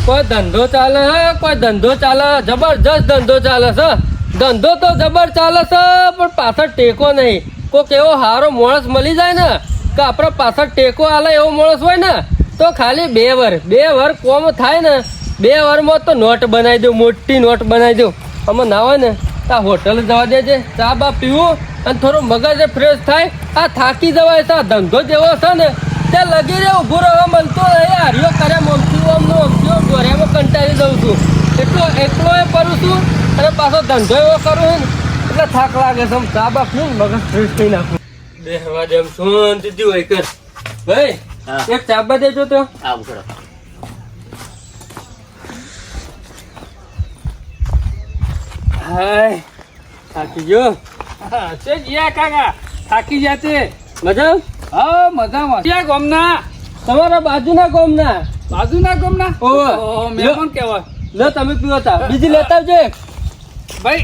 કોઈ ધંધો ચાલે હે, કોઈ ધંધો ચાલે, જબરજસ્ત ધંધો ચાલે છે. ધંધો તો જબર ચાલે છે, પણ પાછળ ટેકો નહીં. કોઈક એવો સારો માણસ મળી જાય ને કે આપણે પાછળ ટેકો આલે એવો માણસ હોય ને તો ખાલી 2 વર કોમ થાય ને 2 વરમાં તો નોટ બનાવી દઉં, મોટી નોટ બનાવી દઉં. અમે ના હોય ને આ હોટલ જવા દેજે, ચા બા પીવું અને થોડું મગજ ફ્રેશ થાય. આ થાકી જવાય છે. ધંધો જેવો છે ને તે લગી રહે, ઊભું રહેવા મળતો નહીં. હારીઓ કર્યા મમતી દોર્યામાં કંટાળી દઉં છું. એકલો એ કરું છું અને પાછો ધંધો એવો કરું ને એટલે થાક લાગે છે. ચા બા પીવું મગજ ફ્રેશ થઈ નાખું. બેહવા દે શાંતિથી હોય કર. ભાઈ એક ચા બા દેજો તો. હાય થાકી ગયો. કાકા થાકી જાતે. મજા? હા મજામાં. ક્યાં ગામના? તમારા બાજુના ગામના. બાજુના ગામના? ઓહો મહેમાન કેવા? લો તમે પીવો ચા, બીજી લેતા આવજો એક. ભાઈ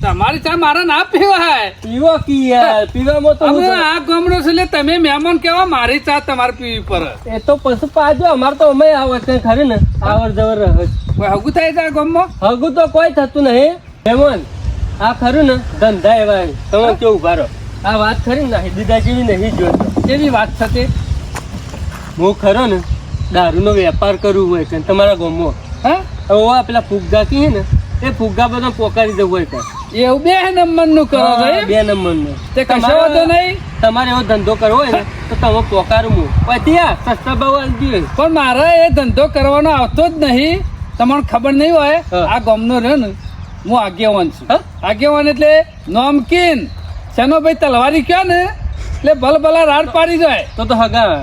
તમારી ચા મારા ના પીવાય. પીવો કી યાર, પીવામાં તો અમે આ ગામડો છે એટલે તમે મહેમાન કેવા, મારી ચા તમારે પીવી પડે. એ તો પછી પાજો અમારે તો અમે આવે છે ખરી ને આવર જવર રહે. કોઈ હગું થાય છે આ ગામમાં? હગું તો કોઈ થતું નહીં મહેમાન. આ ખરું ને ધંધા એવા તમે કેવું ભારો આ વાત ખરી ને દીદા જેવી નહીં જોતો. એવી વાત થતી. હું ખરો ને દારૂનો વેપાર કરવું હોય છે તમારા ગામમાં. હા હવે પેલા ફુગ્ગા કી ને એ ફુગ્ગા બધા પોકારી દેવું હોય છે. એવું 2 નંબર નું કરો છો એમ? 2 નંબરનું. તે કશો વાંધો નહીં. તમારે એવો ધંધો કરવો હોય ને તો તમે પોકારું પછી આ સસ્તા ભાવ આવી જોઈએ. પણ મારે એ ધંધો કરવાનો આવતો જ નહીં. તમને ખબર નહીં હોય આ ગામનો રહ્યો ને હું આગેવાન છું. આગેવાન એટલે નોમકીન શેનો ભાઈ તલવારી કયો ને એટલે ભલભલા રાડ પાડી જાય. તો હગા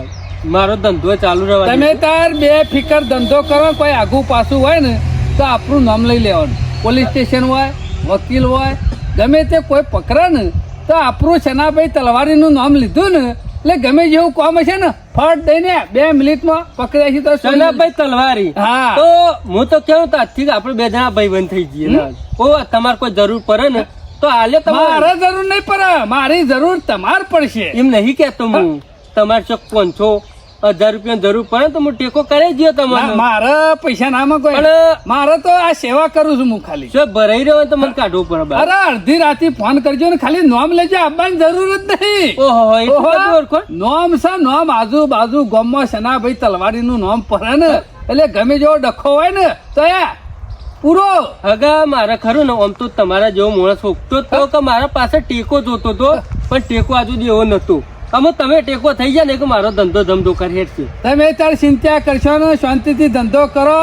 મારો ધંધો ચાલુ રહેવા. તમે તાર 2 ફિકર ધંધો કરો. કોઈ આગું પાછું હોય ને તો આપણું નામ લઈ લેવાનું. પોલીસ સ્ટેશન હોય, વકીલ હોય, ગમે તે કોઈ પકડે ને તો આપણું શેનાભાઈ તલવારીનું નામ લીધું ને એટલે ગમે જેવું કામ હશે ને ફટ દઈને 2 મિનિટમાં પકડાય છે. તો શેનાભાઈ તલવારી. હા તો હું તો કેવું તાથી આપણે 2 જણા ભાઈબંધ થઈ જઈએ. ઓ તમારે કોઈ જરૂર પડે ને તો આલે. મારે જરૂર નહીં પડે, મારી જરૂર તમારે પડશે. એમ નહીં કેતો હું. તમારે ચોક 500,000 રૂપિયા જરૂર પડે તો હું ટેકો કરી દઉં તમારે. મારે પૈસા ના માંગો. મારે તો આ સેવા કરું છું હું ખાલી. જો ભરાઈ રહ્યો તો મને કાઢવું પડે. અરે અડધી રાતે ફોન કરજો ને ખાલી નોમ લેજો, આવવાની જરૂર જ નહીં. ઓહો નોમ છે નોમ. આજુબાજુ ગામમાં શેનાભાઈ તલવારી નું નામ પડે ને એટલે ગમે જેવો ડખો હોય ને તો પૂરો. હગા મારે ખરું ને આમ તો તમારા જેવો માણસ હોકતો તો કે મારા પાસે ટેકો જોતો હતો પણ ટેકો આજુ એવો નતો. અમે તમે ટેકો થઈ જાય ને કે મારો ધંધો ધમધો કરી છે. તમે તાર ચિંતા કરશો ને શાંતિથી ધંધો કરો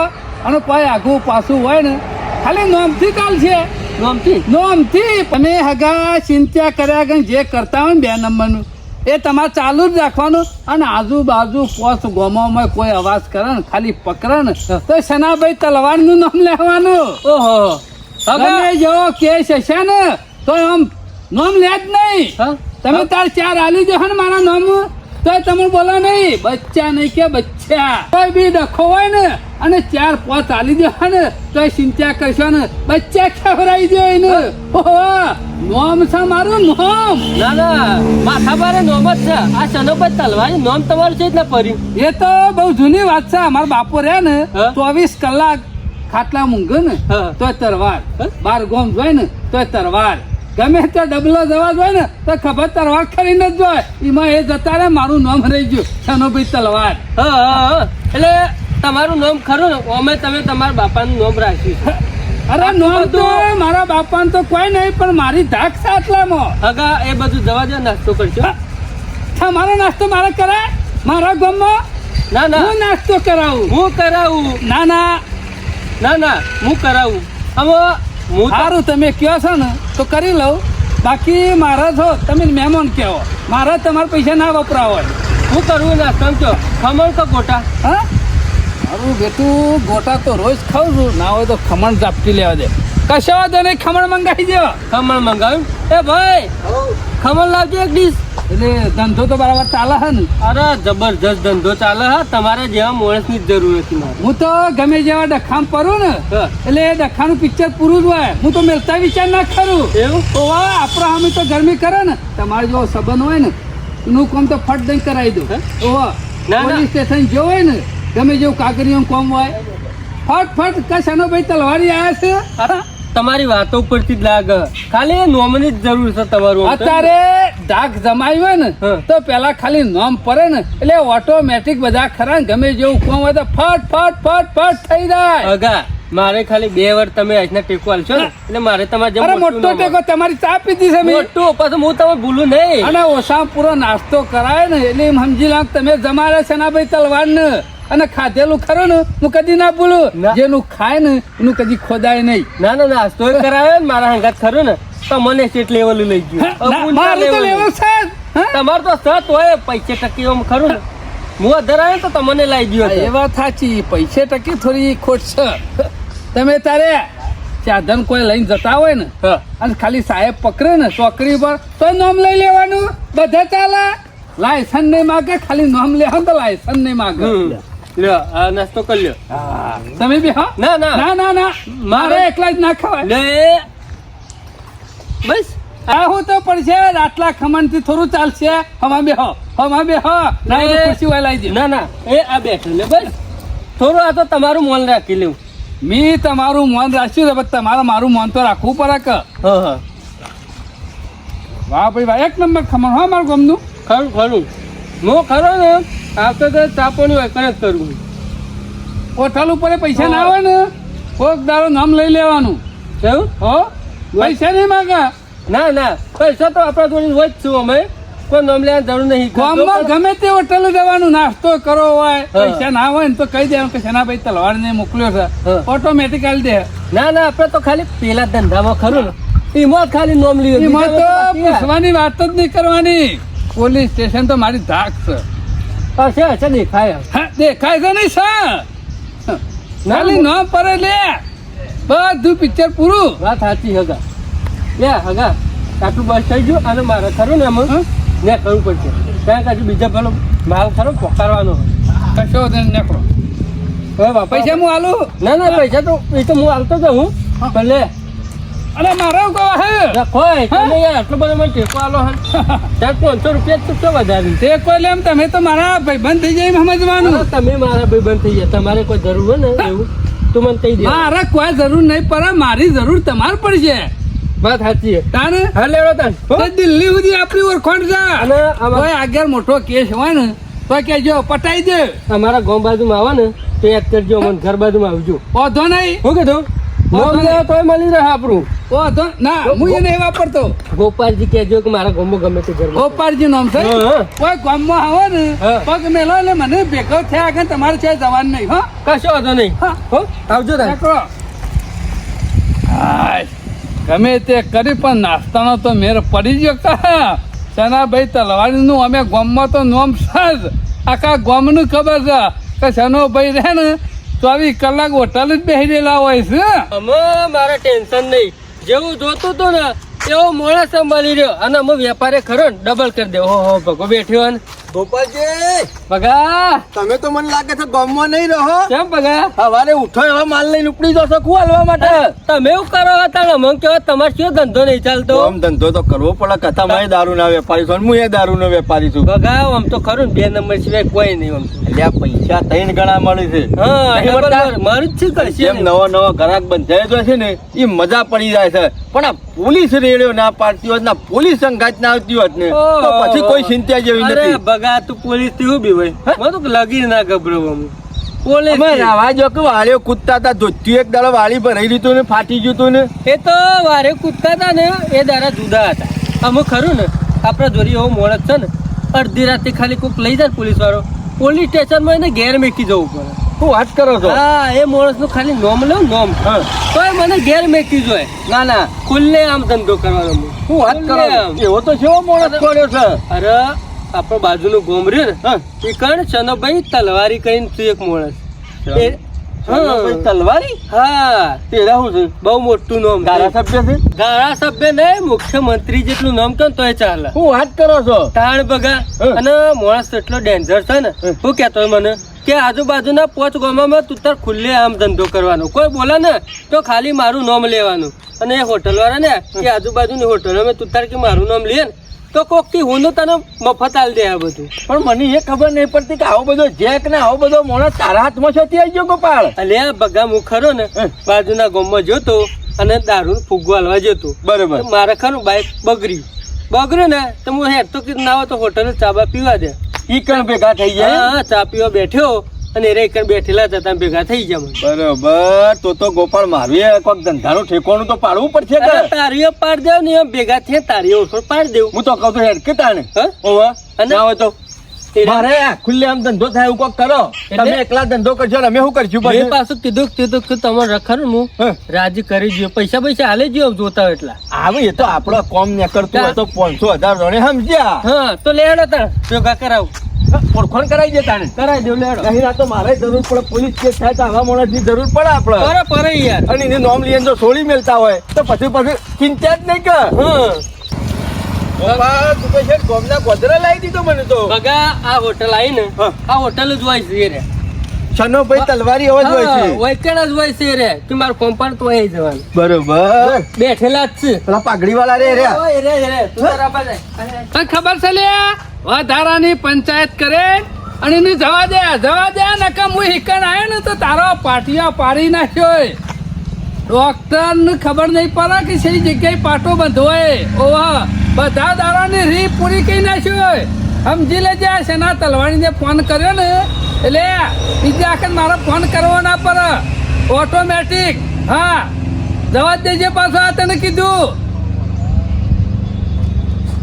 અને કોઈ આગું પાછું હોય ને ખાલી નોમથી ચાલશે. નોમથી તમે હગા ચિંતા કર્યા કે જે કરતા હોય ને 2 નંબરનું એ તમારે ચાલુ જ રાખવાનું. અને આજુબાજુ પોસ્ટ ગામોમાં કોઈ અવાજ કરે ને ખાલી પકડે ને તો શેનાભાઈ તલવાર નું નામ લેવાનું. ઓહો તમે જેવો કેસ હશે ને તો આમ નામ લે જ નહીં. તમે તાર 4 આલી દો ને મારા નામ તો તમે બોલો નહીં બચ્ચા નહીં કે બચ્ચા. કોઈ બી ડખો હોય ને અને 4-5 આલી દો ને તો ચિંતા કરશો ને બચ્ચા ખવડાવી દો એને. નોમ છે મારું નામ. ના ના માથા બારે નોમ જ છે. આ શેનાભાઈ તલવારી નોમ તમારું છે જ ના પડ્યું. એ તો બહુ જૂની વાત છે. અમારા બાપો રહ્યા ને 24 કલાક ખાટલા મૂંઘે ને તો તરવાર. 12 ગોમ જોય ને તો તરવાર. ગમે તો ડબલો જવા જોઈએ ને તો ખબર તરવાર કરીને જ જોય. એમાં એ જતા રે મારું નામ રહી ગયું શેનાભાઈ તલવાર. એટલે તમારું નામ ખરું ને અમે તમે તમારા બાપાનું નામ રાખ્યું. અરે નામ તો મારા બાપાનું તો કોઈ નહીં પણ મારી ધાક છે આટલામાં. હગા એ બધું જવા દે, નાસ્તો કરશો. મારો નાસ્તો મારે કરાય મારા ગામમાં? ના ના હું નાસ્તો કરાવું. હું કરાવું. ના ના ના ના હું કરાવું. હવે સારું તમે કહો છો ને તો કરી લઉં. બાકી મારા છો તમે મહેમાન કહેવો, મારા તમારા પૈસા ના વપરાવ હોય. હું કરવું ના સમજો. ખમણ કે ગોટા? હા મારું બેટું ગોટા તો રોજ ખાઉં છું. ના હોય તો ખમણ ઝાપટી લેવા દે. કશો વાંધો નહીં ખમણ મંગાવી દેવા. ખમણ મંગાવ્યું? એ ભાઈ ખમણ લાવજો 1 ડીશ. એટલે ધંધો તો બરાબર ચાલે છે ને? અરે જબરજસ્ત ધંધો ચાલે હા. તમારા જેવા માણસની જ જરૂર હતી મારે. હું તો ગમે જેવા ડખામ પડું ને એટલે એ ડખાનું પિક્ચર પૂરું જ હોય. હું તો મેલતા વિચાર ના કરું. એવું? આપડે અમે તો ગરમી કરે ને તમારે જેવો સંબંધ હોય ને એનું કામ તો ફટ દઈ કરાવી દઉં. પોલીસ સ્ટેશન જેવું હોય ને ગમે જેવું કાગળિયું કામ હોય ફટ કશાનો ભાઈ તલવારી આયા છે અરે, તમારી વાતો ઉપરથી જ લાગે ખાલી નોમની જ જરૂર છે તમારું આમ તો. અત્યારે ડાક જમાવી હોય ને હા. તો પેલા ખાલી નોમ પડે ને એટલે ઓટોમેટિક બધા ખરા ને ગમે જેવું કોમ હોય તો ફટ થઈ જાય. અગા મારે ખાલી 2 વાર તમે આજના ટેકો આલશો ને એટલે મારે તમારે જેમ અરે મોટું મોટો નામ ટેકો તમારી ચા પીધી છે મેં. મોટું પછી હું તમે ભૂલું નહીં. અને ઓછામાં પૂરો નાસ્તો કરાય ને એટલે એમ સમજી લો કે તમે જમાડે છે ના ભાઈ તલવાર ને અને ખાધેલું ખરું ને હું કદી ના ભૂલું. ના. જેનું ખાય ને એનું કદી ખોદાય નહીં. ના નાસ્તો કરાવે ને મારા હંગાત ખરું ને તો મને સ્ટેટ લેવલ લઈ ગયું હવે ના, ઊંચા મારું તો level લેવલ છે જ. હા? તમારે તો સત હોય પૈસે ટકી આમ ખરું ને હું અધર આવે તો તમને લઈ ગયો એ વાત સાચી પૈસે ટકી થોડી ખોટ છે. તમે તારે સાધન કોઈ લઈને જતા હોય ને અને ખાલી સાહેબ પકડે ને ચોકડી પર તો નામ લઈ લેવાનું બધા ચાલે. લાયસન્સ નહીં માગે ખાલી નામ લેવાનું તો લાયસન્સ નહીં માગે. લ્યો આ નાસ્તો કરી લ્યો હા. તમે બી હા ના ના ના મારે એકલા જ ના ખવાય. લે બસ આ હું તો પડશે આટલા ખમણ થી થોડું ચાલશે. હમા બે ના ના, એ ખુરશી વાય લાવી દે. ના એ આ બેઠો લે બસ થોડું આ તો તમારું મોન રાખી લેવું. મેં તમારું મન રાખ્યું છે પણ તમારે મારું મન તો રાખવું પડે કે. હા વાહ ભાઈ વાહ એક નંબર ખમણ હા મારું ગમનું. ખરું હું ખરો ને આવતો તો ચાપોની હોય કણ જ કરું હોટલ ઉપર પૈસા ના આવે ને કોક દાડો નામ લઈ લેવાનું. કેવું હો પૈસા નહીં માગા. ના પૈસા તો આપણા જોડે હોય જ છું અમે કોઈ નામ લેવાની જરૂર નહીં. ગામમાં ગમે તે હોટલ જવાનું નાસ્તો કરો હોય હા. પૈસા ના હોય ને તો કહી દેવાનું કે શેનાભાઈ તલવાર ને મોકલ્યો છે હા. ઓટોમેટિક આલી દે. ના આપણે તો ખાલી પેલા ધંધામાં ખરું ને એમાં જ ખાલી નામ લીધું એમાં તો પૂછવાની વાત જ નહીં કરવાની. પોલીસ સ્ટેશન તો મારી ધાક છે. હશે દેખાય હા, દેખાય છે નહીં સર ખાલી નામ પર લે બધું પિક્ચર પૂરું. વાત સાચી હગા લે હગા આટલું બસ થઈ ગયું અને મારે ખરું ને એમાં હા? ને કરવું પડશે કારણ કે હજુ બીજા પેલો માલ ખરો પોકારવાનો કશો વાંધો નહીં, નીકળો. હવે બાપા પૈસા હું આલું. ના પૈસા તો એ તો હું આવતો જ હું હા. ભલે અરે મારે એવું કહો હે રાખો તમે યાર આટલો બધો મને ટેકો આલો હે ચાર 500 રૂપિયા જ તો વધારી તે કોઈ લેમ તમે તો મારા ભાઈબંધ થઈ જાય એમ સમજવાનું. તમે મારા ભાઈ બંધ થઈ ગયા તમારે કોઈ જરૂર હોય ને એવું તો મને કહી દે મારે કોઈ જરૂર નહીં પડે મારી જરૂર તમારે પડશે. વાત સાચી છે તાને હા લેવડો તાન હો? તે દિલ્હી સુધી આપણી ઓળખાણ છે. અને આમાં કોઈ આગળ મોટો કેસ હોય ને તો કેજો પટાઈ દે. અમારા ગામ બાજુમાં આવે ને તો યાદ કરજો મને ઘર બાજુમાં આવજો વાંધો નહીં. શું કીધું નામ લેવા તોય મળી રહે આપણું વાંધો ના હું એ નહીં વાપરતો. ગોપાલજી કહેજો કે મારા ગામમાં ગમે તે ઘરમાં ગોપાલજી નામ છે. હા. કોઈ ગામમાં આવે ને હા. પગ મેલો એટલે મને ભેગો થયા કે તમારે છે જવાનું નહીં. હા કશો વાંધો નહીં હા. હો આવજો તાન નીકળો. હાય. ગમે તે કરી પણ નાસ્તાનો તો મેર પડી ગયો કા સનાભાઈ તલવારીનું અમે ગામમાં તો નોમ સાજ આખા ગામનું ખબર છે કે સનોભાઈ રહે ને 24 કલાક હોટલ જ બેસી રહેલા હોય છે. અમે મારે ટેન્શન નહીં જેવું જોતું હતું ને એવો મોડા સંભાળી રહ્યો અને અમે વેપારે ખરો ને ડબલ કરી દે ઓહો ભગો બેઠ્યો ને ગોપાલજી ભગા તમે તો મને લાગે છે ગામમાં નહીં રહો. કેમ ભગા સવારે ઉઠો એવા માલ લઈને ઉપડી જશો કુ હાલવા માટે. તમે એવું કરો હતા મને કેવા તમારે શું ધંધો નહીં ચાલતો આમ ધંધો તો કરવો પડે કથા મારી દારૂ ના વેપારી છું અને હું એ દારૂ નો વેપારી છું. ભગા આમ તો ખરું ને 2 નંબર સિવાય કોઈ નહીં આમ તો. એટલે આ પૈસા 3 ગણા મળે છે. હા નહીં ડબલ મળતા? મારું જ છે કરશે જેમ નવા ગ્રાહક બંધાય તો છે ને એ મજા પડી જાય છે પણ આ પોલીસ રેડિયો ના પાડતી હોત ના પોલીસ સંઘાત ના આવતી હોત ને તો પછી કોઈ ચિંતા જેવી અરે નથી. ભગા તું પોલીસ થી ઉભી હોય મને તો લગી ના ગભરાવું પોલીસ અમે રાવા જો કે વાળીઓ કૂદતા હતા ધોત્યું એક દાડો વાળી ભરાઈ દીધું ને ફાટી ગયું હતું ને. એ તો વારે કૂદતા હતા ને એ દારા જુદા હતા અમુક ખરું ને આપણા જોડી એવો મોડત છે ને અડધી રાતે ખાલી કોઈક લઈ જાય પોલીસ વાળો પોલીસ સ્ટેશન માં એને ઘેર મેકી જવું પડે. શું વાત કરો છો? હા એ માણસ નું ખાલી નોમ લો નોમ હા. તોય મને ઘેર મેકી જોઈએ ના ના ખુલ્લે આમ ધંધો કરવાનો હું. શું વાત કરો ખુલ્લે આમ. એવો તો કેવો મોણસ પડ્યો છે. અરે આપણો બાજુનું ગોમ રહ્યું ને એ કણ ચનોભાઈ તલવારી કરીને તું એક માણસ એ- ભાઈ તલવારી હા તેરા શું છે? બહુ મોટું નામ છે. ધારાસભ્ય છે. ધારાસભ્ય નહીં મુખ્યમંત્રી જેટલું નામ કહો ને તોય ચાલે શું વાત કરો છો? તાણ બગા હમ. અને માણસ એટલો ડેન્જર છે ને હમ. શું કહેતો હોય મને કે આજુબાજુના 5 ગામમાં તું તાર ખુલ્લે આમ ધંધો કરવાનો કોઈ બોલે ને તો ખાલી મારું નામ લેવાનું અને એ હોટલ વાળા ને કે આજુબાજુની હોટલોમાં તું તાર કે મારું નામ લે ને તો કોક થી હું તને મફત આલ દે આ બધું. પણ મને એ ખબર નહીં પડતી કે આવો બધો જેક ને આવો બધો માણસ તારા હાથમાં છોથી આવી ગયો ગોપાળ. અલ્યા બગા હું ખરો ને બાજુના ગામમાં જોતો અને દારૂ ફુગ્ગો હાલવા જતો. બરોબર. તો મારે ખરું બાઈક બગડ્યું ને તો હું હેડ તો કીધું ના હોય તો હોટલ ચાબા પીવા દે. ઈ કણ ભેગા થઈ જાય. હા ચા પીવા બેઠ્યો અને રે કણ બેઠેલા હતા ભેગા થઈ ગયા મને. બરોબર. તો ગોપાળ મારે કોઈક ધંધાનું ઠેકોણું તો પાડવું પડશે કે? અરે તારીઓ પાડ દેવ ને એમ ભેગા થયા તારીઓ ઉપર પાડ દેવું. હું તો કહું તો હેડ કે તાણે. હા? ઓવા અને? ના હોય તો મારે ખુલ્લે આમ ધંધો થાય એવું કોક કરો. તમે એકલા ધંધો કરશો ને અમે શું કરશું મેં પછી? પાછું કીધું કે તમારે રખાનું હું હા. રાજી કરી દઉં. પૈસા હાલે જ જોતા હોય એટલા. આવે એ તો આપણો કોમ ને કરતું હોય તો 500,000 જોડે સમજ્યા. હા તો લેડો તાર ભેગા કરાવું. ઓળખાણ કરાવી દે તાણે. કરાવી દઉં લેડો. નહીં ના તો મારે જરૂર પડે, પોલીસ કેસ થાય તો આવા માણસની જરૂર પડે આપણે. પરે યાર. અને એને નોમ લઈને જો છોડી મેલતા હોય તો પછી ચિંતા જ નહીં કર. હા બાબા, તું તો છે ગોમના ગોદરા લાવી દીધો મને તો. બગા આ હોટલ આવી ને હા. આ હોટલ જ હોય છે રે. છનો ભાઈ તલવારી અવાજ હોય છે. વૈકણ જ હોય છે રે. તું મારું કોમ્પાઉન્ડ તો અહીં જવાનું. બરોબર. બેઠેલા જ છે. પેલા પાઘડી વાળા રે ઓય રે તું તારા પાસે જાય. તને ખબર છે લે વધારાની પંચાયત કરે અને એને જવા દે નકમ હું હિકન આવ્યો ને તો તારો પાટિયા પાડી નાખ્યો. ડોક્ટર ને ખબર નહીં પડે કે સહી જગ્યાએ પાટો બંધોય. ઓવા બધા દાડાની રી પૂરી કરી નાખ્યો. સમજી લેજે સેના તલવાડીને ફોન કર્યો ને એટલે બીજા આખે મારો ફોન કરવો ના પડે. ઓટોમેટિક. હા જવા જ દેજે પાછો. આ તને કીધું.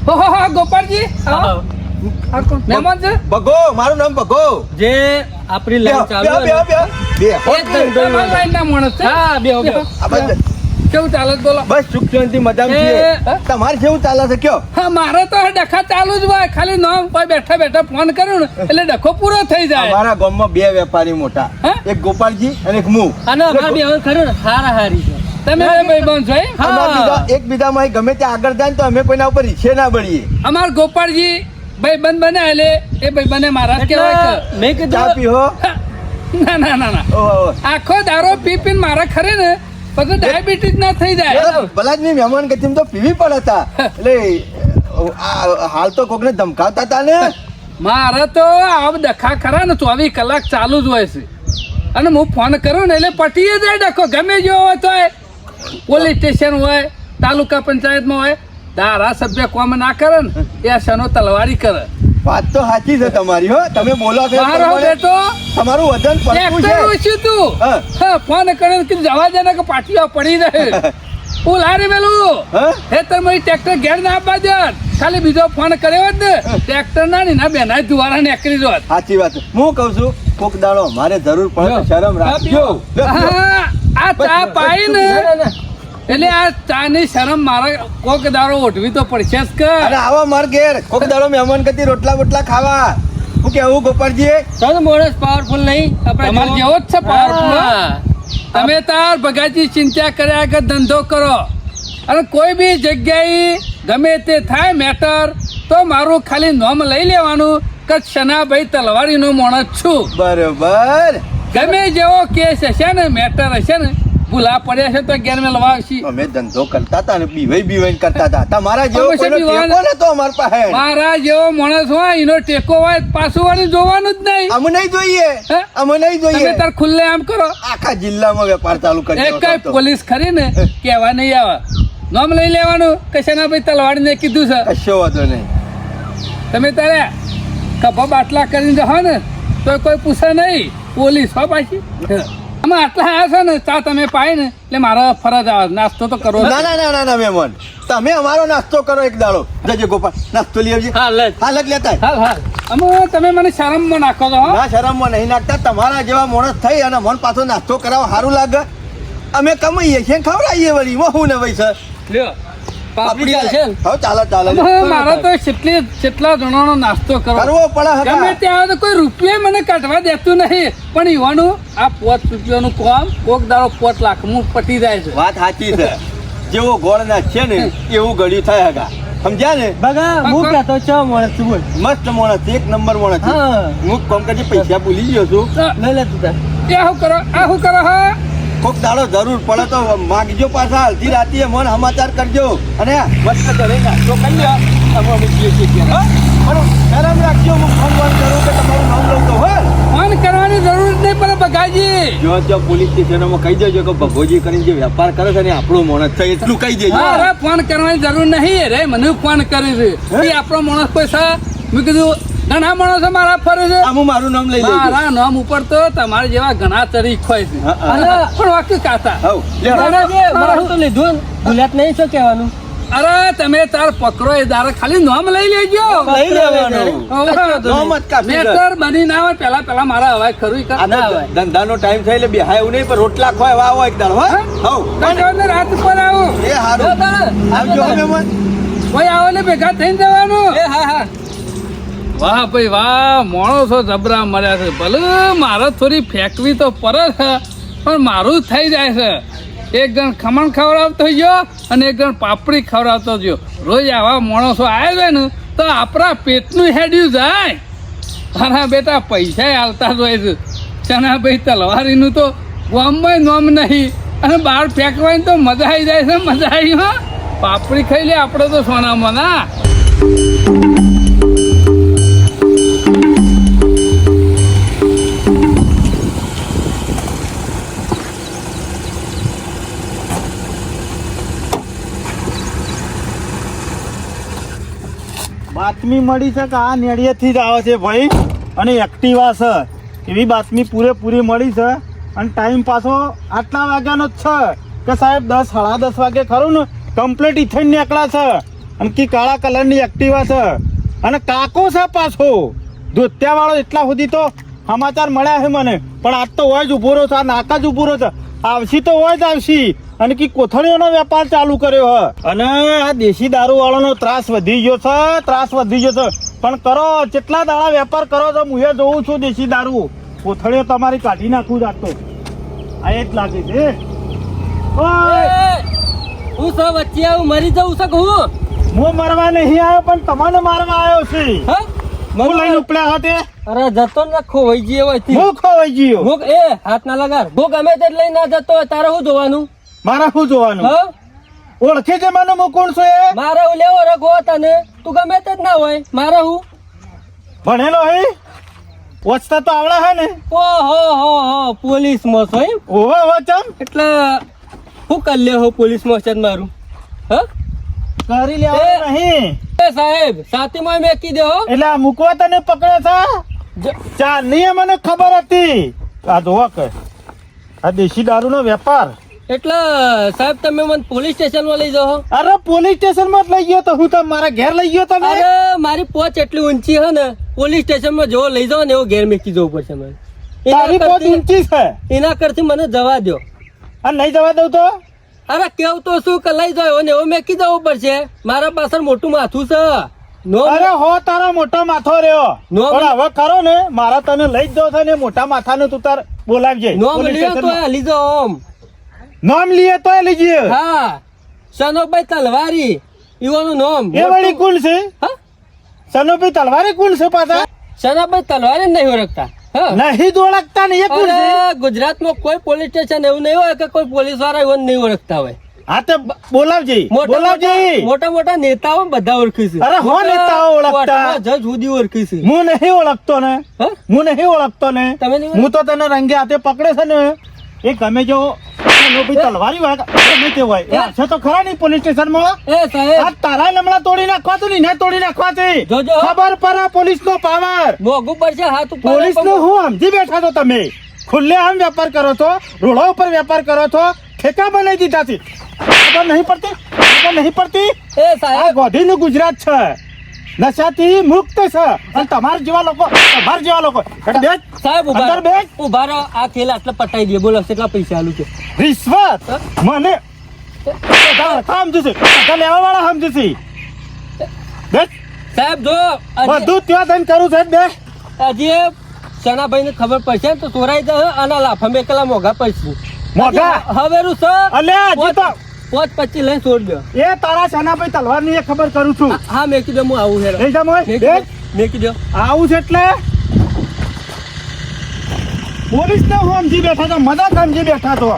હો ગોપાલજી આવો. આ કોણ? મહેમાન છે? ભગો, મારું નામ ભગો. જે આપણી લાઈન ચાલુ હોય ને, એક ધંધો તમારા લાઈનના માણસ છે? હા બે આ બાજુ. કેવું ચાલે છે બોલો? બસ સુખ શાંતિ મજામાં છીએ. તમારે કેવું ચાલે છે કયો? હા મારે તો ડખા ચાલુ જ હોય. ખાલી નામ પર બેઠા ફોન કરું ને એટલે ડખો પૂરો થઈ જાય. અમારા ગામમાં 2 વેપારી મોટા, હા? એક ગોપાલજી અને એક હું. અને અમારે બે હવે ખરું ને હારી છે. તમે બે ભાઈબંધ છો એમ? એકબીજામાં ગમે ત્યાં આગળ જાય ને તો અમે કોઈના ઉપર ઈચ્છે ના બળીએ. અમાર ગોપાળજી ભાઈબંધ બને એટલે એ ભાઈબંધને મારા જ કહેવાય કે. એટલે મેં ચા કીધું પીહો. ના ઓહો. આખો દારો પીને મારા ખરે ને પછી ડાયાબિટીસ ના થઈ જાય. ભલા જ મેં મહેમાન ગતિમ તો પીવી પડે હતા. એટલે હાલ તો કોકને ધમકાવતા હતા ને. મારે તો આ ડખા ખરા ને 24 કલાક ચાલુ જ હોય છે. અને હું ફોન કરું ને એટલે પટીએ જાય ડખો. ગમે જેવો હોય તો પોલીસ સ્ટેશન હોય, તાલુકા પંચાયતમાં હોય, ધારાસભ્ય કોમ ના કરે ને એ શનો તલવારી કરે. વાત તો સાચી છે તમારી. હો તમે બોલો છો એ મારો પ્રમાણે બેટો તમારું વજન પડતું છે. ટ્રેક્ટર ઉછ્યું તું. હા. હા ફોન કર્યો ને કીધું જવા દે ને કે પાટીઓ પડી રહે. હું લારી મેલું હા? હે તો મારી ટ્રેક્ટર ઘેર ના આપવા દે. ખાલી બીજો ફોન કર્યો જ ને ટ્રેક્ટર ના ની ના બેના દુવારા નીકળી જોત. સાચી વાત. હું કઉ છું કોક દાડો મારે જરૂર પડે તો શરમ રાખજો. હા, આ ચા પાઈ ને એટલે આ ચા ની શરમ મારા કોક દારો ઓઢવી તો પડશે જ કે. અરે આવો માર ઘેર કોક દાડો મહેમાન ગતિ રોટલા બોટલા ખાવા. હું કેવું ગોપાલજી? તો માણસ પાવરફુલ નહીં આપણે તમારે જેવો જ છે પાવરફુલ. તમે તાર ભગાજી ચિંતા કર્યા કે ધંધો કરો અને કોઈ બી જગ્યાએ ગમે તે થાય મેટર તો મારું ખાલી નામ લઈ લેવાનું કે શનાભાઈ તલવારી નો માણસ છું. બરોબર. ગમે જેવો કેસ હશે ને મેટર હશે ને ભૂલા પડ્યા છે તો ઘેર મેં લવા આવશે. અમે ધંધો કરતા હતા ને બીવાઈ કરતા હતા. તમારા જેવો તમે કોઈનો બીવાઈ- ટેકો નતો અમાર પાસે. મારા જેવો માણસ હોય એનો ટેકો હોય પાછું વાળું જોવાનું જ નહીં. અમે નહીં જોઈએ. હે? અમે નહીં તમે જોઈએ. તાર ખુલ્લે આમ કરો. આખા જિલ્લામાં વેપાર ચાલુ કરી એક કઈ પોલીસ ખરી ને કહેવા નહીં આવે. નામ લઈ લેવાનું કે શનાભાઈ તલવાડીને કીધું છે. કશો વાંધો નહીં. તમે તારે કપા બાટલા કરીને જાઓ ને તો કોઈ પૂછે નહીં. પોલીસ હો પાછી. અમે આટલા આવ્યા છો ને ચા તમે પાય ને એટલે મારા ફરજ આવે નાસ્તો તો કરવો. ના ના ના ના ના મહેમાન, તમે અમારો નાસ્તો કરો એક દાડો. જજે ગોપાલ નાસ્તો લઈ આવજે. હા લે હાલ જ લેતા આય. હાલ અમે તમે મને શરમમાં નાખો છો હો. ના શરમમાં નહીં નાખતા. તમારા જેવા માણસ થઈ અને મન પાછો નાસ્તો કરાવો સારું લાગે. અમે કમાઈએ છીએ ને ખવડાવીએ વળી. હું ને ભાઈ સર લ્યો પાપડી ચાલશે ને? હવે ચાલે મારે તો કેટલા જણાનો નાસ્તો કરવો કરવો પડે ગમે હકા. ત્યાં આવે તો કોઈ રૂપિયા મને કાઢવા દેતું નહીં. પણ યુવાનું આ 5 રૂપિયાનું કામ કોક દાડો 5 લાખ હું પટી જાય છે. વાત સાચી છે. જેવો ગોળ ના છે ને એવું ગળ્યું થાય હકા. સમજ્યા ને? બગા હું કહેતો છો માણસ તું બોલ. મસ્ત માણસ, એક નંબર માણસ. હા હું કોમ કરજે પૈસા ભૂલી ગયો છું. લઈ લે તું તાર. એ શું કરો આ શું કરો હા કોક દાડો જરૂર પડે તો માગજો પાછા. અડધી રાતે મન સમાચાર કરજો અને મસ્ત ઘરે નાસ્તો કરી લ્યો. અમે છીએ છીએ હા પણ શરમ રાખજો હું ફોન કરું કે તમારું નામ લઉં તો હોય ફોન કરવાની જરૂર જ નહીં પડે બગાજી. જો પોલીસ સ્ટેશનમાં કહી દેજો કે ભગોજી કરીને જે વેપાર કરે છે ને આપણો માણસ છે એટલું કહી દેજો અરે ફોન કરવાની જરૂર નહીં રે, મને ફોન કરી છે એ આપણો માણસ કોઈ છે. મેં કીધું ઘણા માણસો મારા ફરે છે, આમ મારું નામ લઈ લેજો મારા નામ ઉપર તો તમારા જેવા ઘણા તરીક હોય છે. અને પણ વાક્ય કાતા હઉ મારું તો લીધું ને, ભૂલ્યા જ નહીં શું કહેવાનું. અરે તમે તાર પકડો એ દારે ખાલી નામ લઈ લેજો. લઈ લેવાનું નામ જ કાપી દે. મેટર બની ના હોય પેલા મારા અવાજ ખરું ઈ આ ના હોય. ધંધાનો ટાઈમ થાય એટલે બેહાય એવું નહીં પણ રોટલા ખવાય વાવો એક દાળ હો હઉ કંટાળો રાત પર આવું એ હારું આવજો મહેમાન કોઈ આવો ને ભેગા થઈને જવાનું. એ હા હા વાહ ભાઈ વાહ, માણસો જબરા મળ્યા છે. ભલે મારે થોડી ફેંકવી તો પડે છે પણ મારું જ થઈ જાય છે. એક જણ ખમણ ખવડાવતો ગયો અને એક જણ પાપડી ખવડાવતો ગયો. રોજ આવા માણસો આવે છે ને તો આપણા પેટનું હેડ્યું જાય. મારા બેટા પૈસા આવતા જ હોય છે. ચનાભાઈ તલવારીનું તો ગામમાં નામ નહીં અને બહાર ફેંકવાની તો મજા આવી જાય છે. મજા આવી હા, પાપડી ખાઈ લે આપણે તો સોનામાં ના. બાતમી મળી છે કે આ નેડિયેથી જ આવે છે ભાઈ અને એક્ટિવા છે એવી બાતમી પૂરેપૂરી મળી છે. અને ટાઈમ પાછો આટલા વાગ્યાનો જ છે કે સાહેબ 10 સાડા 10 વાગે ખરું ને કમ્પ્લીટ ઇથેન નીકળ્યા છે અને કી કાળા કલરની એક્ટિવા છે અને કાકો છે પાછો ધોત્યાવાળો. એટલા સુધી તો સમાચાર મળ્યા છે મને, પણ આજ તો હોય જ ઊભો રહ્યો છે, આ નાકા જ ઊભો રહ્યો છે. આવશી તો હોય જ આવશી અને કી કોથળીઓનો વેપાર ચાલુ કર્યો હ. અને આ દેશી દારૂ વાળાનો ત્રાસ વધી ગયો છે, ત્રાસ વધી ગયો છે. પણ કરો કેટલા દાડા વેપાર કરો તો હું એ જોઉં છું દેશી દારૂ કોથળીઓ તમારી કાઢી નાખું જાતો આ એ જ લાગે છે. ઓય હું સૌ વચ્ચે આવું મરી જાઉં છું હું. હું મરવા નહીં આવ્યો પણ તમને મારવા આવ્યો છે. હા હું લઈને ઉપડ્યા હતા અરે જતો ને ખોવાઈ ગયો હોય થી. હું ખોવાઈ ગયો. ભૂખ એ હાથ ના લગાડ. ભૂખ ગમે તે લઈ ના જતો હોય તારે શું જોવાનું? મારા શું જોવાનું? હા ઓળખે છે મને હું કોણ છું એ? મારે હું લેવો રખો તને તું ગમે તે જ ના હોય મારે હું ભણેલો હે વચતા તો આવડે હે ને? ઓહો હો હો પોલીસ માં છો એમ? ઓહો વચમ એટલે શું કરી લે હો પોલીસ માં છે મારું? હા કરી લેવા નહીં એ સાહેબ સાતીમાં મેકી દે હો. એટલે આ મૂકવા તને પકડે છે ચાર નહીં મને ખબર હતી. આ જોવા કે આ દેશી દારૂનો વેપાર. એટલે સાહેબ તમે મને પોલીસ સ્ટેશન માં લઈ જાઓ. અરે પોલીસ સ્ટેશન માં જ લઈ ગયો તો હું તો મારા ઘેર લઈ ગયો તમે. અરે મારી પહોંચ એટલી ઊંચી હે ને પોલીસ સ્ટેશન માં જેવો લઈ જાઓ ને એવો ઘેર મેકી જવું પડશે મને. તારી પહોંચ ઊંચી છે એના કરતી મને જવા દો. અને નહીં જવા દઉં તો અરે કેવું તો શું કે લઈ જાઓ ને એવો મેકી જવું પડશે. મારા પાછળ મોટું માથું છે. નો અરે હો તારો મોટો માથો રહ્યો નો પણ હવે ખરો ને મારા તને લઈ જ દો છે ને મોટા માથાનું તું તાર બોલાવજે નો પોલીસ મળ્યો તો સ્ટેશનમાં. લઈ જાઓ આમ. નામ લીએ તો લીજીએ. હા સનોભાઈ તલવારી ઈવાનું નામ. એ વળી કોણ છે? હા સનુભાઈ તલવારી કોણ છે પાછા? સનાભાઈ તલવારી નહીં ઓળખતા? હા નહીં જ ઓળખતા ને એ કોણ છે? અરે ગુજરાતમાં કોઈ પોલીસ સ્ટેશન એવું નહીં હોય કે કોઈ પોલીસ વાળા એવું નહીં ઓળખતા હોય. હા તો બોલાવજે બોલાવજે. મોટા મોટા નેતાઓ બધા ઓળખી છે. અરે હો નેતાઓ ઓળખતા. કોર્ટમાં જજ સુધી ઓળખી છે. હું નહીં ઓળખતો ને હા? હું નહીં ઓળખતો ને તમે નહીં હું તો તને રંગે હાથે પકડે છે ને એ ગમે જો સનુભાઈ તલવારી વાળા ગમે તે હોય એ છે તો ખરા નહીં પોલીસ સ્ટેશનમાં. એ સાહેબ આ તારા લમડા તોડી નાખવા તો નહીં તોડી નાખવા છે. જોજો. ખબર પડે પોલીસ નો પાવર. મોઘું પડશે હાથ ઉપર. પોલીસ નું હું સમજી બેઠા છો તમે. ખુલ્લે આમ વેપાર કરો છો, રોડો ઉપર વેપાર કરો છો, ઠેકા બનાવી દીધા છે. ખબર નહીં પડતી? ખબર નહીં પડતી? એ આ સાહેબ ગોધીનું ગુજરાત છે, નશાથી મુક્ત છે. અને તમારા જેવા લોકો બેસ. સાહેબ અંદર બેસ. ઉભા રહો. આ ખેલ આટલા પટાઈ દે. બોલો કેટલા પૈસા આલું છે? રિશ્વત મને સમજુ છે, લેવા વાળા સમજુ છે. બેસ. સાહેબ જો બધું ત્યાં થઈને કરું છે બે. હજી સનાભાઈ ને ખબર પડશે ને તો ચોરાઈ જશે અને લાફા મેકેલા મોઘા પડશે. મોઘા? હવે રું છે અલ્યા હજી તો 5-25 લઈને છોડ દો. એ તારા સનાભાઈ તલવારની એ ખબર કરું છું. હા મેકી દો. હું આવું હેરો. લઈ જા મોય. બેસ. મેકી દો. આવું છે એટલે પોલીસ ને હું સમજી બેઠા તો મદદ સમજી બેઠા તો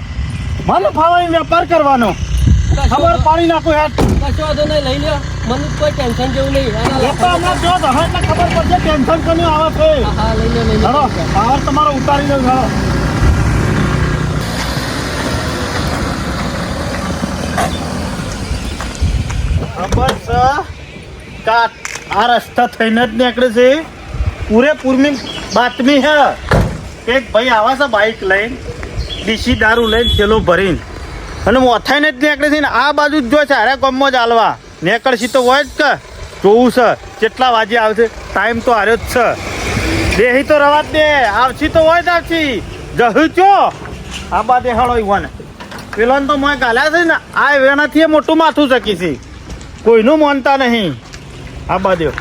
મને ફાવે વેપાર કરવાનો ખબર પાડી નાખું હેડ કશો વાંધો નહીં, લઈ લ્યો. મને કોઈ ટેન્શન જેવું નહીં. એ તો હમણાં જો તો હવે એટલે ખબર પડશે ટેન્શન કોની આવે છે હા, લઈ લ્યો, લઈ ચલો લ્યો. પાવર તમારો ઉતારી દઉં ચલો ખબર છે કે આ રસ્તા થઈને જ નીકળે છે પૂરેપૂરની બાતમી હે એક ભાઈ આવા છે બાઇક લઈને ડીસી દારૂ લઈને થેલો ભરીને અને મોથાઈને જ નીકળે છે ને આ બાજુ જ જો છે અરે ગામમાં જ હાલવા નીકળશી તો હોય જ કે જોવું છે કેટલા વાગે આવશે ટાઈમ તો હાર્યો જ છે દેહી તો રવા જ દે આવશી તો હોય જ આવશી જહું ચો આ બા દેખાડો ઈવાને પેલો તો મોય ગાલ્યા છે ને આ એનાથી એ મોટું માથું શકી છે કોઈનું માનતા નહીં આ બા દેવ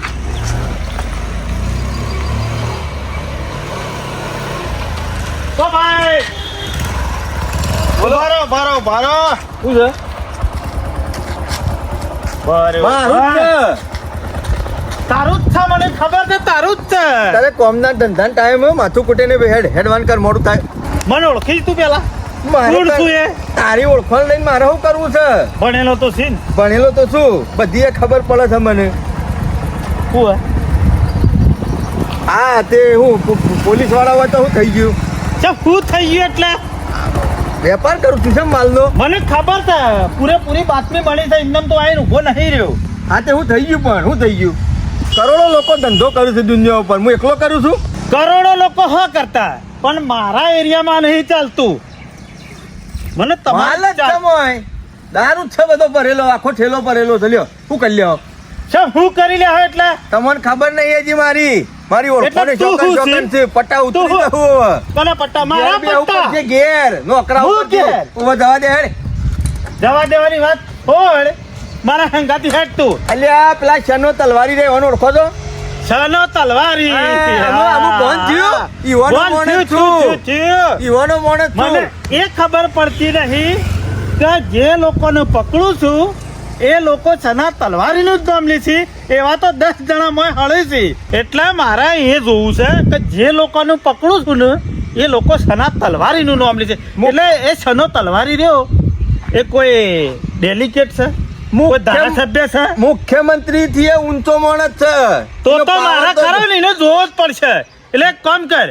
તો ભાઈ ભારો ભારો ભારો શું છે બરે મારું જ છે. તારું જ છે મને ખબર છે તારું જ છે તારે કોમના ધંધા ટાઈમ માથું કૂટીને હેડવાન કર મોડું થાય. મને ઓળખી તું પેલા મારે કોણ છું એ તારી ઓળખાણ લઈને મારે શું કરવું છે? ભણેલો તો સીન ભણેલો તો શું બધી ખબર પડે છે મને. હું આ તે હું પોલીસ વાળા હોય તો શું થઈ ગયું? શું થઈ ગયું એટલે વેપાર કરું છું છે માલનો. મને ખબર છે પૂરેપૂરી બાતમી મળી છે એકદમ તો આઈને ઊભો નહીં રહ્યો હા તે શું થઈ ગયું પણ શું થઈ ગયું? કરોડો લોકો ધંધો કરે છે દુનિયા ઉપર, હું એકલો કરું છું? કરોડો લોકો હા કરતા પણ મારા એરિયામાં નહીં ચાલતું મને માલ તમારે જ છે મોય. દારૂ જ છે બધો ભરેલો, આખો ઠેલો ભરેલો છે. લ્યો શું કરી લ્યો? શું કરી લે એટલે તમને ખબર નહીં હજી મારી ઓળખાણ એટલે તું શોખન શું છે? છે. પટ્ટા ઉતરી તું જવું હવે. કોના પટ્ટા મારા ઘેર બેહવું પટ્ટા પડશે, ઘેર નોકરા હું ઉપર છે. ઘેર? ઉભો જવા દે હેડ. જવા દેવાની વાત હોળ મારા હંગાતી હેડ તું અલ્યા પેલા શનો તલવારી રે એનો ઓળખો છો? છનો તલવારી આમ બોન થયું? ઈવાનો બોન મોણસ થયું, છું. થયું. ઈવાનો મોણસ છું. મને એ ખબર પડતી નહીં કે જે લોકોને પકડું છું એ લોકો છના તલવારીનું જ નામ લે છે એવા તો 10 જણા મોય હળે છે એટલે મારે એ જોવું છે કે જે લોકોને પકડું છું ને એ લોકો છના તલવારીનું નામ લે છે એટલે એ છનો તલવારી રહ્યો એ કોઈ ડેલિકેટ છે કોઈ ધારાસભ્ય છે મુખ્યમંત્રી થી એ ઊંચો માણસ છે. તો એનો power મારા તો- ખરો ને એને જોવો જ પડશે એટલે એક કામ કર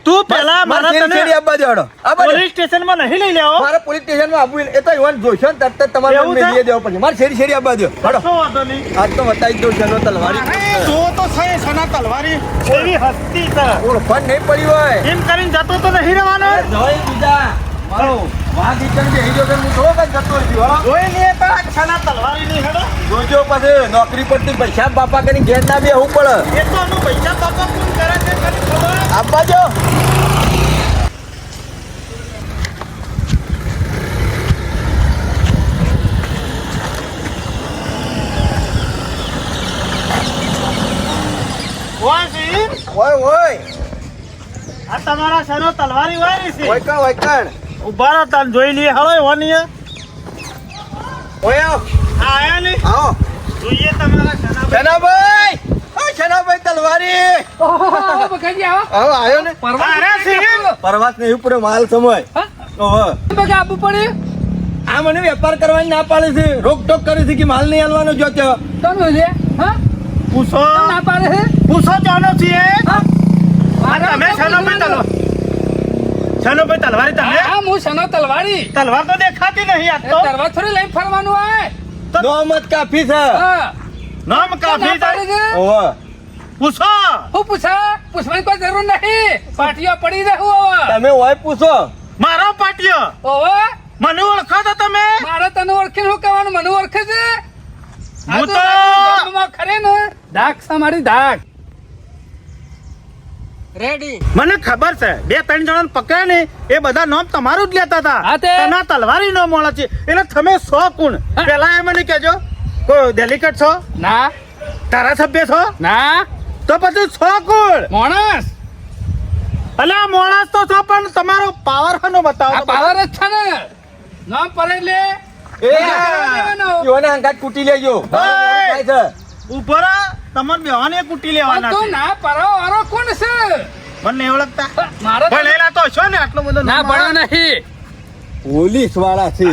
તું પેલા મારા શેરી તને આવવા દે હેડો. આવવા દે. પોલીસ સ્ટેશનમાં નહીં લઈ લેવો મારે પોલીસ સ્ટેશનમાં આપવું એ તો ઈવન જોશો ને તરત જ તમારે એવું મને છે? લઈ દેવો પડશે. મારે શેરી આવવા દો હેડો. કશો વાંધો નહીં આજ તો બતાવી દઉં શનો તલવારી અરે જો તો છે સના તલવારી એવી હસ્તી છે ઓળખાણ નહીં પડી હોય. એમ કરીને જતો તો નહીં રહેવાનો જોઈ બીજા મારો વાઘ ઈકણ જે હીરો છે, હું થોડો કઈ જતો રહ્યો, હો. જોઈ લે તો સના તલવારી ની હેડો જોજો પછી નોકરી પરથી પૈસા બાપા કરીને ઘેર ના બેહવું પડે. એ તો અમુક પૈસા બાપા કોણ કરે છે કદી ખબર આપવા જો. વાસી ઓય ઓય આ તમારા સનો તલવારી વાળી છે ઓયકણ ઓયકણ ઉભા રહો તાન જોઈ લઈએ હળો વાની ઓય આવ. આયા ને આવો જોઈએ તમારા સના શનાભાઈ ઓ શનાભાઈ તલવારી ઓહો, બકાજી આવો. આવો આયો ને અરે સિંહ પરવાસ ને ઉપર માલ સમય હા? ઓહો બકા આપવું પડે આ મને વેપાર કરવાની ના પાડે છે, રોકટોક કરે છે કે માલ નહીં આલવાનો જો ત્યાં. તમે લે હા પૂછો તમે ના પાડે છે પૂછો જાનો છીએ હા? તમે સનોભાઈ તલવાર સનોભાઈ તલવારી તમે હા, હું સનો તલવારી તલવાર તો દેખાતી નહીં આ એ તો તલવાર થોડી લઈને ફરવાનું હોય નોમત કાફી છે. હા નામ ના કાફી પાડે છે ઓહો પૂછો હું પૂછવાની કોઈ જરૂર નહીં પાટીઓ પડી રહું હવે તમે ઓય પૂછો. મારો પાટિયો ઓહો મને ઓળખો તો તમે મારે તને ઓળખીને શું કહેવાનું મને ઓળખે છે હું તો ગામમાં ખરે ને ધાક છે મારી ધાક રેડી. મને ખબર છે 2-3 જણાને પકડ્યા ને એ બધા નામ તમારું જ લેતા હતા હા તે. તના તલવારી નો મોળા છે એટલે તમે 100 કોણ હા. પેલા એ મને કહેજો કોઈ ડેલિકેટ છો ના ધારાસભ્ય છો ના તો પછી 100 કોણ માણસ અલ્યા મોણસ તો છો પણ તમારો પાવર હનો બતાવો આ તો પાવર જ છે ને નામ પડે લે એ યોને અંગાત કૂટી લેજો. ઓય. થાય છે. ઉભો રહો તમને બેવાને કૂટી લેવાના તું છે ના પરો વાળો કોણ છે મને નહીં ઓળખતા મારો તો- ભણેલા તો છો ને આટલો બધો ના નામ ભણો નહીં પોલીસ વાળા છે.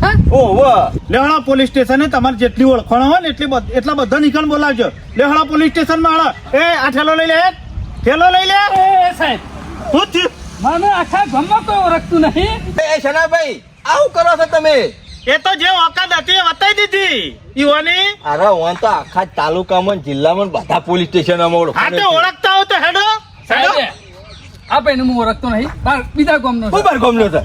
હા ઓહો લેહણા પોલીસ સ્ટેશને તમારે જેટલી ઓળખાણ હોય ને એટલા બધા નીકળ બોલાવજો. લેહણા પોલીસ સ્ટેશન માં એ આ ઠેલો લઈ લે, ઠેલો લઈ લે. એ સાહેબ શું થયું? મને આખા ગામમાં કોઈ ઓળખતું નહીં. એ શનાભાઈ આવું કરો છો તમે? એ તો જે ઓકાત હતી એ બતાવી દીધી ઈવાની. અરે હું તો આખા તાલુકામાં જિલ્લામાં બધા પોલીસ સ્ટેશનોમાં હા તો ઓળખતા હો તો હેડો. સાહેબ આ ભાઈને હું ઓળખતો નહીં. બીજા ગામનો છે. ખબર ગમલો છે.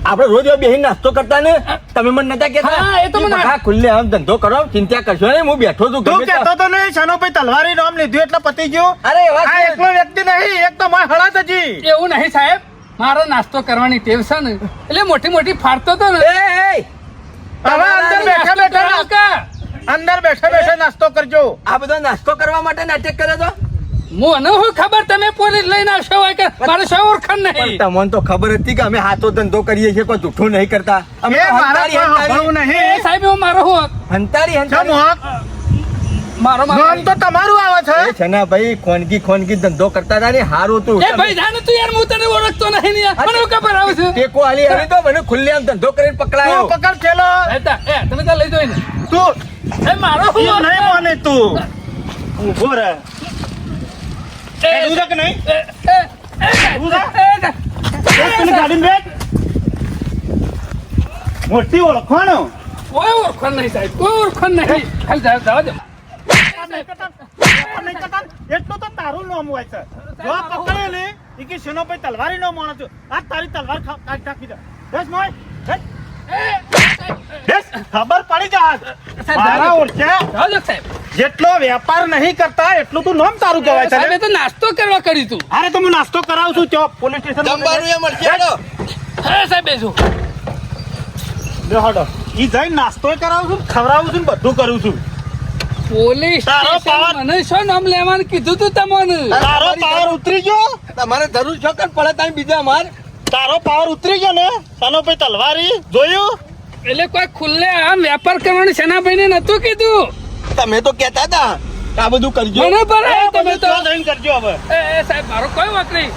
આપણે રોજ બેહીને નાસ્તો કરતા ને, તમે મને નતા કેતા? હા, એ તો મને- બધા ખુલ્લે આમ ધંધો કરો, ચિંતા કરશો ને, હું બેઠો છું તું ગમે ત્યાં. કહેતો તો નહીં શાનુભાઈ તલવારી નામ લીધું એટલે પતી ગયું. અરે એવા આ એકલો વ્યક્તિ નહીં, એક તો માર હળાત હજી. એવું નહીં સાહેબ, મારો નાસ્તો કરવાની ટેવ છે ને એટલે મોટી મોટી ફાડતો તો ને. એ હવે અંદર બેઠા નાસ્તો બેઠા કરાવો કા? અંદર બેઠા બેઠા નાસ્તો કરજો. આ બધો નાસ્તો કરવા માટે નાટક કરે તો? મને શું ખબર તમે પોલીસ લઈને આવશો હોય કે મારે શું ઓળખાણ પણ નહીં. તમને તો ખબર હતી કે અમે હાથો ધંધો કરીએ છીએ, કોઈ જૂઠું નહીં કરતા. અમે એ તો મારા હંતારી, કોઈ હંતારી, સાંભળવું એ નહીં. સાહેબ હું મારો હું હંતારી, ચમ હંતારી. હોક? મારો નામ તો તમારું આવે છે. એ છે ને ભાઈ, ખોનગી ધંધો કરતા હતા ને, હારું હતું. એ ભાઈ જાણે તું યાર હું તને ઓળખતો નહીં ને યાર. મને શું ખબર આવે છે? ટેકો આલી આવી તો મને ખુલ્લે આમ ધંધો કરીને પકડાયો. તું પકડ ચેલો. તમે ત્યાં લઈ જાઓ એને. તું એ મારો ઈ હું નહીં માને તું. ઊભો રહે. હેડું છે કે નહીં? ઊભું રહે. પેલી ગાડીમાં બેઠ. મોટી ઓળખાણો. કોઈ ઓળખાણ નહીં સાહેબ, કોઈ ઓળખાણ નહીં. ખાલી જવા દો. એટલું તો તારું નામ હોય છે. જો આ પકડે ને ઈ કે શેનો ભાઈ તલવારી નો માણસ છું. આ તારી તલવાર કાઢ નાખી દે. બેસ મોય. બેસ. ખબર પડી જા. મારા ઓળખ્યા જવા દો સાહેબ. જેટલો વેપાર નહીં કરતા એટલું તું નામ તારું કહેવાય છે. સાહેબ એ તો નાસ્તો કરવા કરી તું. અરે તો હું નાસ્તો કરાવું છું ત્યાં પોલીસ સ્ટેશન જમવાનું એ મળશે, હેડો. હા સાહેબ બેસો. હડો ઈ જઈને નાસ્તો કરાવું છું, ખવડાવું છું ને બધું કરું છું. પોલીસ તારો સ્ટેશન પાવર- મને શું નામ લેવાનું કીધું તું તમને? તારો પાવર ઉતરી ગયો. તમારે જરૂર છો કે પડે તમે બીજા માર? તારો પાવર ઉતરી ગયો ને સાનો ભાઈ તલવારી જોયું. એટલે કોઈ ખુલ્લે આમ વેપાર કરવાનું સેનાભાઈ ને નતું કીધું. તમે તો કહેતા હતા કે આ બધું કરજો. મને પર એ તમે બધું તો ત્યાં જઈને કરજો હવે. એ સાહેબ મારો કોઈ વાંક નહીં.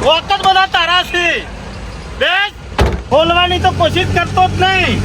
વખત બધા તારા છે. બેસ. ખોલવાની તો કોશિશ કરતો જ નહીં.